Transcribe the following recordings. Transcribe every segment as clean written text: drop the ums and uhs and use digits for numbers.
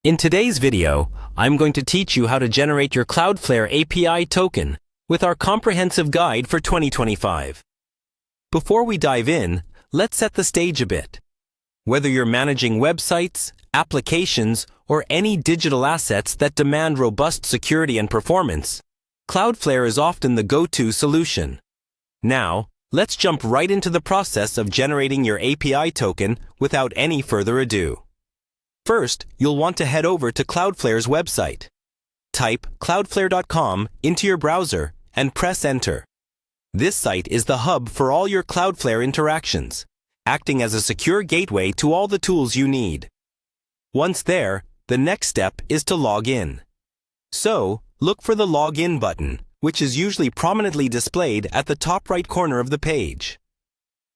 In today's video, I'm going to teach you how to generate your Cloudflare API token with our comprehensive guide for 2025. Before we dive in, let's set the stage a bit. Whether you're managing websites, applications, or any digital assets that demand robust security and performance, Cloudflare is often the go-to solution. Now, let's jump right into the process of generating your API token without any further ado. First, you'll want to head over to Cloudflare's website. Type cloudflare.com into your browser and press enter. This site is the hub for all your Cloudflare interactions, acting as a secure gateway to all the tools you need. Once there, the next step is to log in. So, look for the Login button, which is usually prominently displayed at the top right corner of the page.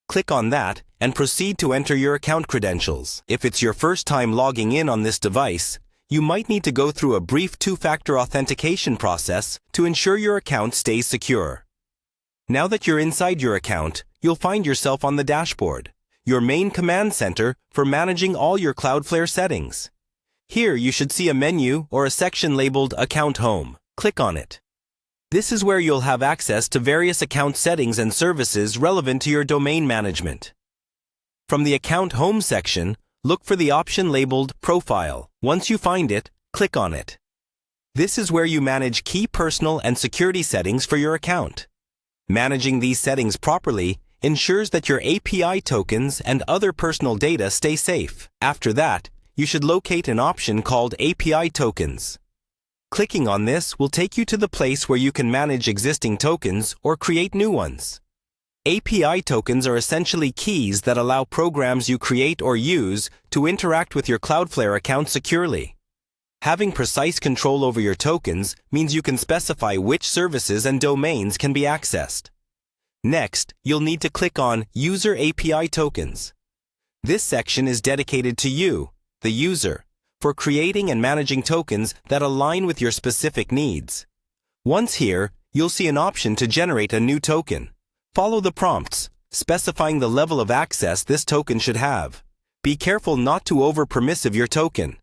Click on that and proceed to enter your account credentials. If it's your first time logging in on this device, you might need to go through a brief two-factor authentication process to ensure your account stays secure. Now that you're inside your account, you'll find yourself on the dashboard, your main command center for managing all your Cloudflare settings. Here you should see a menu or a section labeled Account Home. Click on it. This is where you'll have access to various account settings and services relevant to your domain management. From the Account Home section, look for the option labeled Profile. Once you find it, click on it. This is where you manage key personal and security settings for your account. Managing these settings properly ensures that your API tokens and other personal data stay safe. After that, you should locate an option called API Tokens. Clicking on this will take you to the place where you can manage existing tokens or create new ones. API tokens are essentially keys that allow programs you create or use to interact with your Cloudflare account securely. Having precise control over your tokens means you can specify which services and domains can be accessed. Next, you'll need to click on User API Tokens. This section is dedicated to you, the user, for creating and managing tokens that align with your specific needs. Once here, you'll see an option to generate a new token. Follow the prompts, specifying the level of access this token should have. Be careful not to over-permissive your token.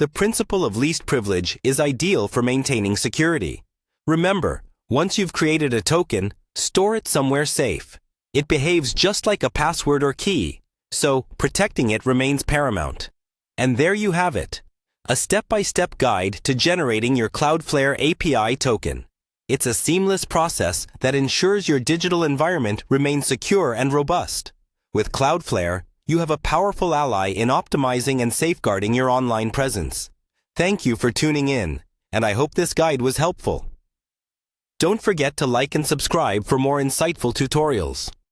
The principle of least privilege is ideal for maintaining security. Remember, once you've created a token, store it somewhere safe. It behaves just like a password or key, so protecting it remains paramount. And there you have it, a step-by-step guide to generating your Cloudflare API token. It's a seamless process that ensures your digital environment remains secure and robust. With Cloudflare, you have a powerful ally in optimizing and safeguarding your online presence. Thank you for tuning in, and I hope this guide was helpful. Don't forget to like and subscribe for more insightful tutorials.